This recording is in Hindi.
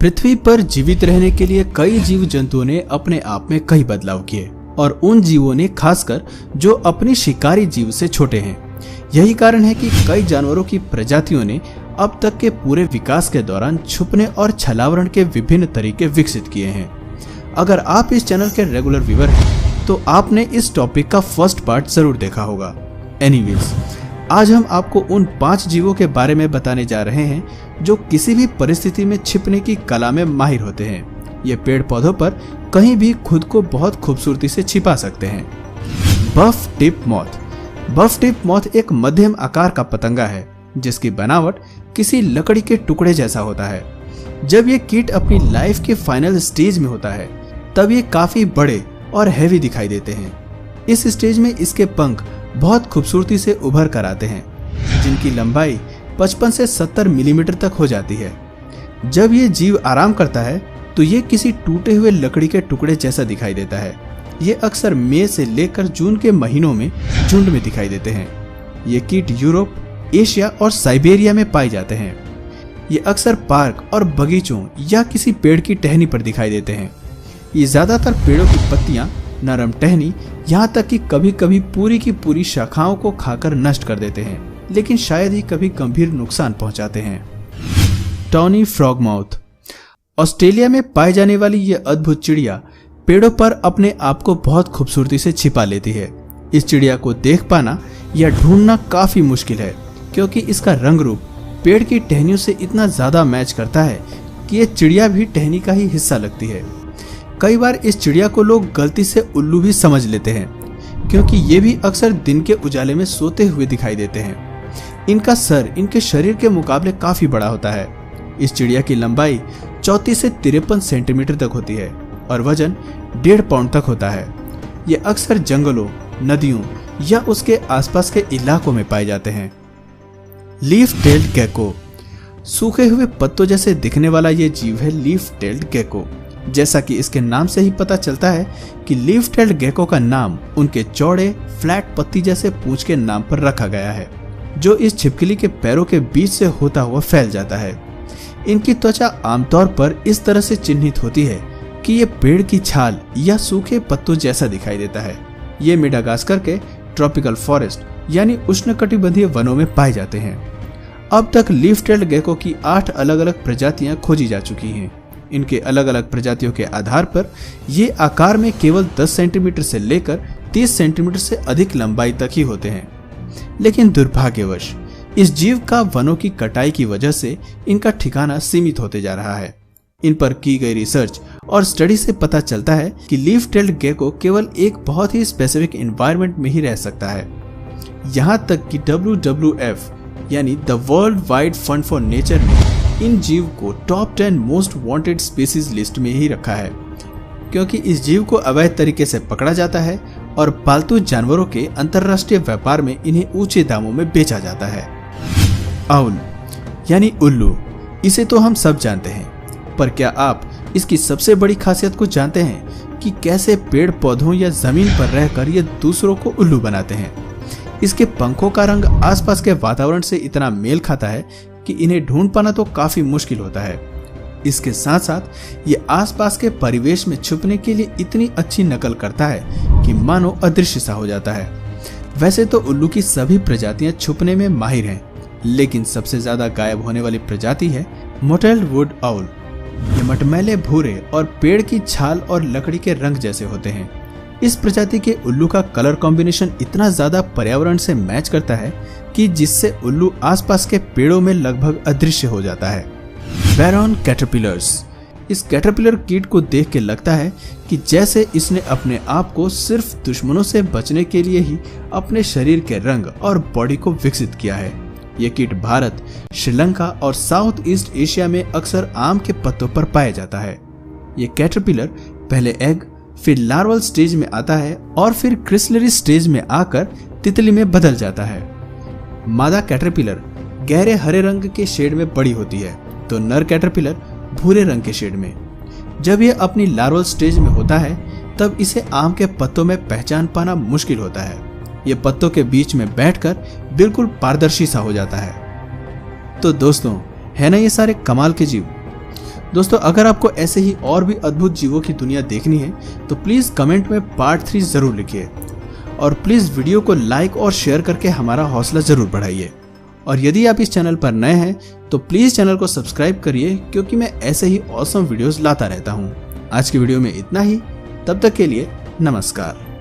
पृथ्वी पर जीवित रहने के लिए कई जीव जंतुओं ने अपने आप में कई बदलाव किए और उन जीवों ने खासकर जो अपनी शिकारी जीव से छोटे हैं। यही कारण है कि कई जानवरों की प्रजातियों ने अब तक के पूरे विकास के दौरान छुपने और छलावरण के विभिन्न तरीके विकसित किए हैं। अगर आप इस चैनल के रेगुलर व्यूअर हैं तो आपने इस टॉपिक का फर्स्ट पार्ट जरूर देखा होगा। एनीवेज, आज हम आपको उन 5 जीवों के बारे में बताने जा रहे हैं जो किसी भी परिस्थिति में छिपने की कला में माहिर होते हैं। ये पेड़ पौधों पर कहीं भी खुद को बहुत खूबसूरती से छिपा सकते हैं। बफ टिप मॉथ। बफ टिप मॉथ एक मध्यम आकार का पतंगा है जिसकी बनावट किसी लकड़ी के टुकड़े जैसा होता है। जब ये कीट अपनी लाइफ के फाइनल स्टेज में होता है तब ये काफी बड़े और हैवी दिखाई देते हैं। इस स्टेज में इसके पंख बहुत खूबसूरती से उभर कर आते हैं जिनकी लंबाई 55 से 70 मिलीमीटर तक हो जाती है। जब ये जीव आराम करता है तो ये किसी टूटे हुए लकड़ी के टुकड़े जैसा दिखाई देता है। ये अक्सर मई से लेकर जून के महीनों में झुंड में दिखाई देते हैं। ये कीट यूरोप, एशिया और साइबेरिया में पाए जाते हैं। ये अक्सर पार्क और बगीचों या किसी पेड़ की टहनी पर दिखाई देते हैं। ये ज्यादातर पेड़ों की पत्तियां, नरम टहनी, यहाँ तक कि कभी कभी पूरी की पूरी शाखाओं को खाकर नष्ट कर देते हैं, लेकिन शायद ही कभी गंभीर नुकसान पहुंचाते हैं। टॉनी फ्रॉगमाउथ। ऑस्ट्रेलिया में पाई जाने वाली यह अद्भुत चिड़िया पेड़ों पर अपने आप को बहुत खूबसूरती से छिपा लेती है। इस चिड़िया को देख पाना या ढूंढना काफी मुश्किल है क्योंकि इसका रंग रूप पेड़ की टहनियों से इतना ज्यादा मैच करता है कि यह चिड़िया भी टहनी का ही हिस्सा लगती है। कई बार इस चिड़िया को लोग गलती से उल्लू भी समझ लेते हैं क्योंकि ये भी अक्सर दिन के उजाले में सोते हुए दिखाई देते हैं। इनका सर इनके शरीर के मुकाबले काफी बड़ा होता है। इस चिड़िया की लंबाई 34 से 53 सेंटीमीटर तक होती है और वजन 1.5 पाउंड तक होता है। ये अक्सर जंगलों, नदियों या उसके आसपास के इलाकों में पाए जाते हैं। Leaf tailed gecko. सूखे हुए पत्तों जैसे दिखने वाला ये जीव है लीफ टेल्ड गेको। जैसा कि इसके नाम से ही पता चलता है कि लीफ टेल्ड गेको का नाम उनके चौड़े फ्लैट पत्ती जैसे पूंछ के नाम पर रखा गया है जो इस छिपकली के पैरों के बीच से होता हुआ फैल जाता है। इनकी त्वचा आमतौर पर इस तरह से चिन्हित होती है कि ये पेड़ की छाल या सूखे पत्तों जैसा दिखाई देता है। ये मेडागास्कर के ट्रॉपिकल फॉरेस्ट यानी उष्णकटिबंधीय वनों में पाए जाते हैं। अब तक लीफ टेल्ड गेको की 8 अलग अलग प्रजातियां खोजी जा चुकी हैं। इनके अलग अलग प्रजातियों के आधार पर ये आकार में केवल 10 सेंटीमीटर से लेकर 30 सेंटीमीटर से अधिक लंबाई तक ही होते हैं। लेकिन दुर्भाग्यवश इस जीव का वनों की कटाई की वजह से इनका ठिकाना सीमित होते जा रहा है। इन पर की गई रिसर्च और स्टडी से पता चलता है कि लीफ टेल्ड गेको केवल एक बहुत ही स्पेसिफिक एनवायरनमेंट में ही रह सकता है। यहाँ तक कि WWF यानी the world wide fund for nature ने इन जीव को top 10 most wanted species list में ही रखा है क्योंकि इस जीव को अवैध तरीके से पकड़ा जाता है और पालतू जानवरों के अंतर्राष्ट्रीय व्यापार में इन्हें ऊंचे दामों में बेचा जाता है। आउल यानी उल्लू, इसे तो हम सब जानते हैं, पर क्या आप इसकी सबसे बड़ी खासियत को जानते हैं कि कैसे पेड़ पौधों या जमीन पर रहकर ये दूसरों को उल्लू बनाते हैं। इसके पंखों का रंग आसपास के वातावरण से इतना मेल खाता है कि इन्हें ढूंढ पाना तो काफी मुश्किल होता है। इसके साथ साथ ये आसपास के परिवेश में छुपने के लिए इतनी अच्छी नकल करता है कि मानो अदृश्य सा हो जाता है। वैसे तो उल्लू की सभी प्रजातियां छुपने में माहिर हैं, लेकिन सबसे ज्यादा गायब होने वाली प्रजाति है मोटेल्ड वुड आउल। ये मटमैले भूरे और पेड़ की छाल और लकड़ी के रंग जैसे होते हैं। इस प्रजाति के उल्लू का कलर कॉम्बिनेशन इतना ज्यादा पर्यावरण से मैच करता है कि जिससे उल्लू आसपास के पेड़ों में लगभग अदृश्य हो जाता है। बैरन कैटरपिलर्स। इस कैटरपिलर कीट को देख के लगता है कि जैसे इसने अपने आप को सिर्फ दुश्मनों से बचने के लिए ही अपने शरीर के रंग और बॉडी को विकसित किया है। यह कीट भारत, श्रीलंका और साउथ ईस्ट एशिया में अक्सर आम के पत्तों पर पाया जाता है। ये कैटरपिलर पहले एग, फिर लार्वल स्टेज में आता है और फिर क्रिसलरी स्टेज में आकर तितली में बदल जाता है। मादा कैटरपिलर गहरे हरे रंग के शेड में बड़ी होती है तो नर कैटरपिलर भूरे रंग के शेड में। जब यह अपनी लार्वल स्टेज में होता है तब इसे आम के पत्तों में पहचान पाना मुश्किल होता है। यह पत्तों के बीच में बैठकर बिल्कुल पारदर्शी सा हो जाता है। तो दोस्तों, है ना ये सारे कमाल के जीव दोस्तों अगर आपको ऐसे ही और भी अद्भुत जीवों की दुनिया देखनी है तो प्लीज कमेंट में पार्ट 3 जरूर लिखिए और प्लीज वीडियो को लाइक और शेयर करके हमारा हौसला जरूर बढ़ाइए। और यदि आप इस चैनल पर नए हैं तो प्लीज चैनल को सब्सक्राइब करिए, क्योंकि मैं ऐसे ही ऑसम वीडियोस लाता रहता हूँ। आज की वीडियो में इतना ही, तब तक के लिए नमस्कार।